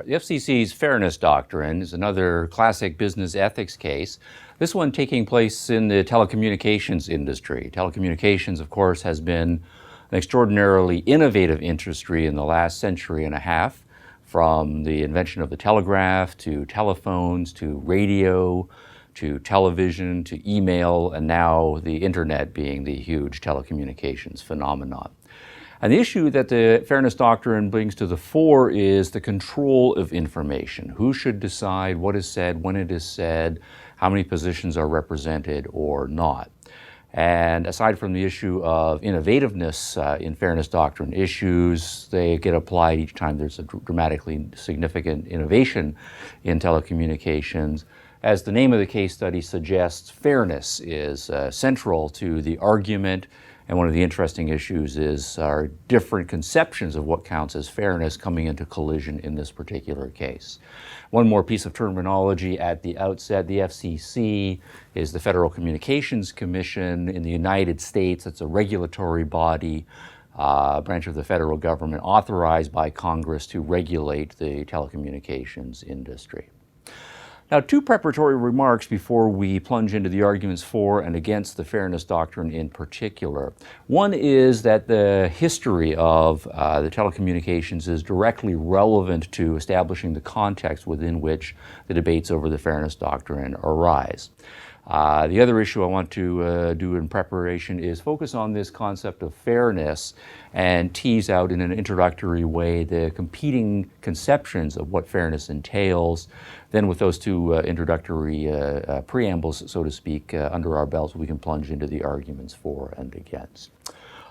The FCC's Fairness Doctrine is another classic business ethics case, this one taking place in the telecommunications industry. Telecommunications, of course, has been an extraordinarily innovative industry in the last century and a half, from the invention of the telegraph to telephones to radio to television to email, and now the internet being the huge telecommunications phenomenon. And the issue that the Fairness Doctrine brings to the fore is the control of information. Who should decide what is said, when it is said, how many positions are represented or not? And aside from the issue of innovativeness in Fairness Doctrine issues, they get applied each time there's a dramatically significant innovation in telecommunications. As the name of the case study suggests, fairness is central to the argument. And one of the interesting issues is our different conceptions of what counts as fairness coming into collision in this particular case. One more piece of terminology at the outset. The FCC is the Federal Communications Commission in the United States. It's a regulatory body, branch of the federal government authorized by Congress to regulate the telecommunications industry. Now, two preparatory remarks before we plunge into the arguments for and against the Fairness Doctrine in particular. One is that the history of the telecommunications is directly relevant to establishing the context within which the debates over the Fairness Doctrine arise. The other issue I want to do in preparation is focus on this concept of fairness and tease out in an introductory way the competing conceptions of what fairness entails. Then with those two introductory preambles, so to speak, under our belts, we can plunge into the arguments for and against.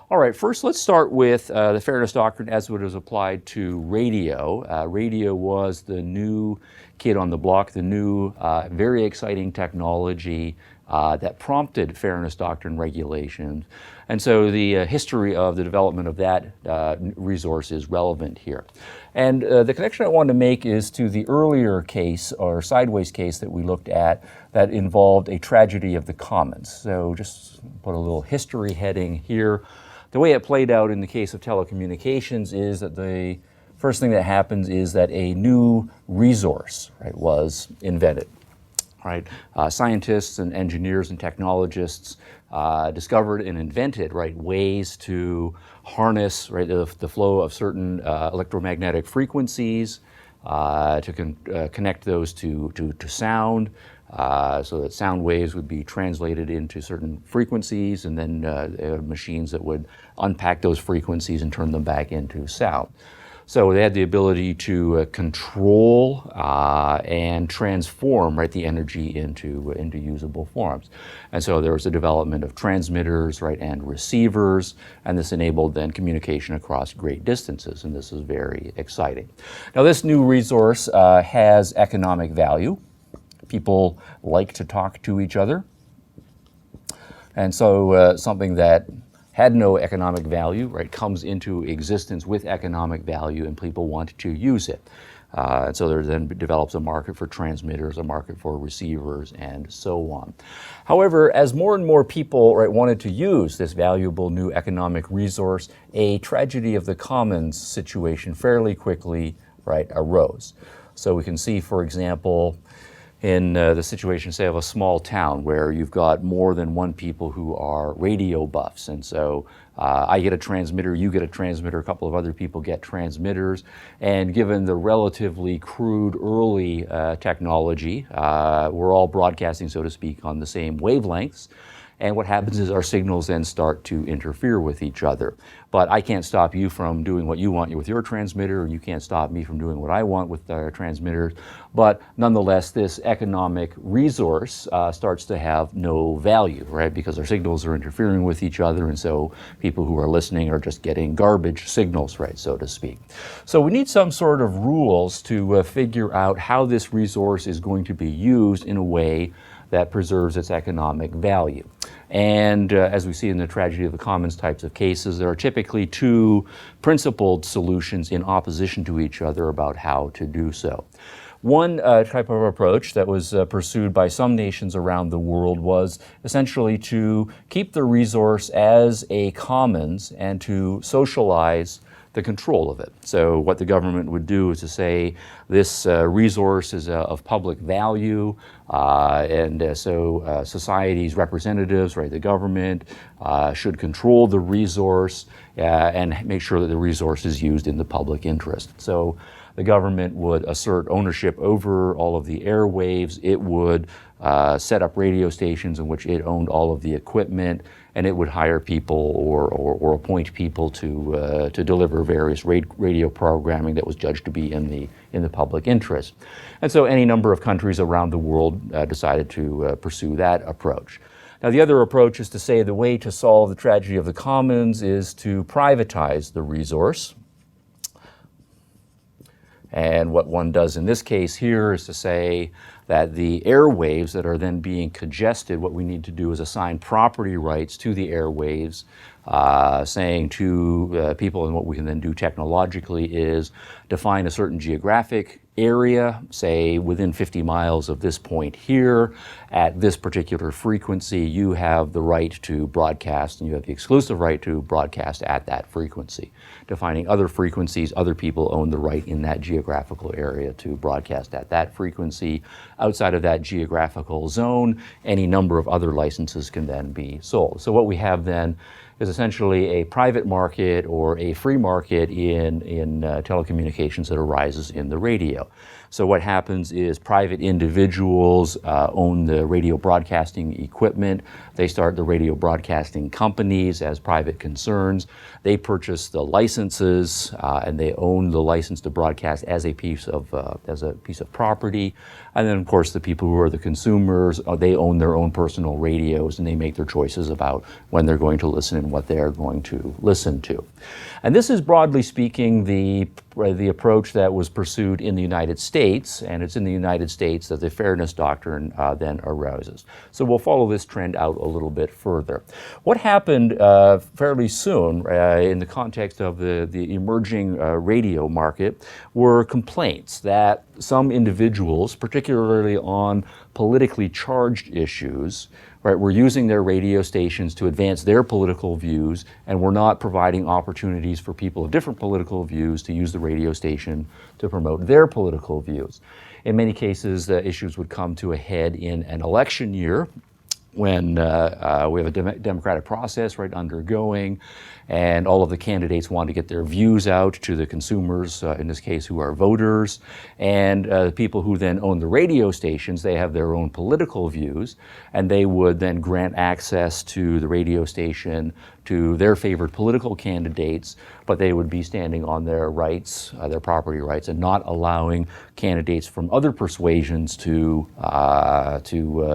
All right, first let's start with the Fairness Doctrine as it was applied to radio. Radio was the new kid on the block, the new, very exciting technology that prompted Fairness Doctrine regulations. And so the history of the development of that resource is relevant here. And the connection I want to make is to the earlier case, or sideways case, that we looked at that involved a tragedy of the commons. So just put a little history heading here. The way it played out in the case of telecommunications is that the first thing that happens is that a new resource, right, was invented. Right? Scientists and engineers and technologists discovered and invented, right, ways to harness, right, the flow of certain electromagnetic frequencies, to connect those to sound, so that sound waves would be translated into certain frequencies, and then machines that would unpack those frequencies and turn them back into sound. So they had the ability to control and transform, right, the energy into usable forms. And so there was a development of transmitters, right, and receivers, and this enabled then communication across great distances, and this is very exciting. Now this new resource has economic value. People like to talk to each other. And so something that had no economic value, right, comes into existence with economic value, and people want to use it. And so there then develops a market for transmitters, a market for receivers, and so on. However, as more and more people, right, wanted to use this valuable new economic resource, a tragedy of the commons situation fairly quickly, right, arose. So we can see, for example, in the situation, say, of a small town where you've got more than one people who are radio buffs. And so I get a transmitter, you get a transmitter, a couple of other people get transmitters. And given the relatively crude early technology, we're all broadcasting, so to speak, on the same wavelengths. And what happens is our signals then start to interfere with each other. But I can't stop you from doing what you want with your transmitter, and you can't stop me from doing what I want with our transmitters. But nonetheless, this economic resource starts to have no value, right? Because our signals are interfering with each other, and so people who are listening are just getting garbage signals, right, so to speak. So we need some sort of rules to figure out how this resource is going to be used in a way that preserves its economic value. And as we see in the tragedy of the commons types of cases, there are typically two principled solutions in opposition to each other about how to do so. One type of approach that was pursued by some nations around the world was essentially to keep the resource as a commons and to socialize the control of it. So what the government would do is to say this resource is of public value, so society's representatives, right, the government, should control the resource and make sure that the resource is used in the public interest. So the government would assert ownership over all of the airwaves. It would set up radio stations in which it owned all of the equipment, and it would hire people or appoint people to deliver various radio programming that was judged to be in the public interest. And so any number of countries around the world decided to pursue that approach. Now, the other approach is to say the way to solve the tragedy of the commons is to privatize the resource. And what one does in this case here is to say that the airwaves that are then being congested, what we need to do is assign property rights to the airwaves, saying to people, and what we can then do technologically is define a certain geographic area, say within 50 miles of this point here, at this particular frequency, you have the right to broadcast, and you have the exclusive right to broadcast at that frequency. Defining other frequencies, other people own the right in that geographical area to broadcast at that frequency. Outside of that geographical zone, any number of other licenses can then be sold. So what we have then is essentially a private market or a free market in telecommunications that arises in the radio. So what happens is private individuals own the radio broadcasting equipment. They start the radio broadcasting companies as private concerns. They purchase the licenses and they own the license to broadcast as a piece of property. And then, of course, the people who are the consumers, they own their own personal radios and they make their choices about when they're going to listen and what they're going to listen to. And this is, broadly speaking, the approach that was pursued in the United States, and it's in the United States that the Fairness Doctrine then arises. So we'll follow this trend out a little bit further. What happened fairly soon in the context of the emerging radio market were complaints that some individuals, particularly on politically charged issues, right, were using their radio stations to advance their political views, and were not providing opportunities for people of different political views to use the radio station to promote their political views. In many cases, the issues would come to a head in an election year, when we have a democratic process, right, undergoing, and all of the candidates want to get their views out to the consumers, in this case, who are voters, and the people who then own the radio stations, they have their own political views, and they would then grant access to the radio station to their favored political candidates, but they would be standing on their rights, their property rights, and not allowing candidates from other persuasions to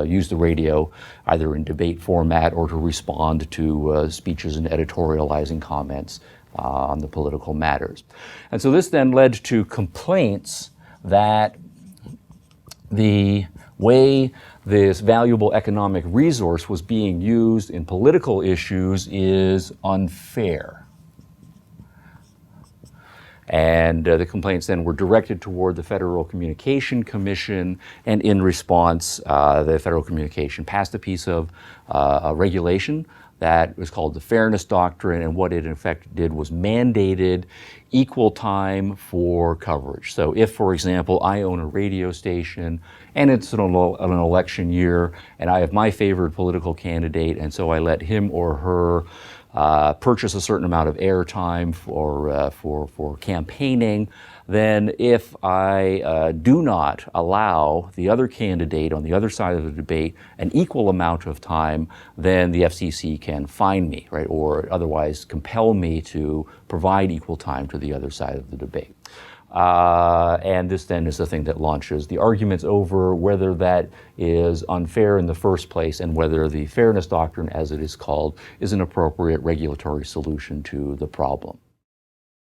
use the radio either in debate format or to respond to speeches and editorializing comments on the political matters. And so this then led to complaints that the way this valuable economic resource was being used in political issues is unfair. And the complaints then were directed toward the Federal Communication Commission, and in response, the Federal Communication passed a piece of regulation that was called the Fairness Doctrine, and what it in effect did was mandated equal time for coverage. So if, for example, I own a radio station and it's an election year and I have my favored political candidate, and so I let him or her purchase a certain amount of airtime for campaigning, then if I do not allow the other candidate on the other side of the debate an equal amount of time, then the FCC can fine me, right, or otherwise compel me to provide equal time to the other side of the debate. And this then is the thing that launches the arguments over whether that is unfair in the first place and whether the Fairness Doctrine, as it is called, is an appropriate regulatory solution to the problem.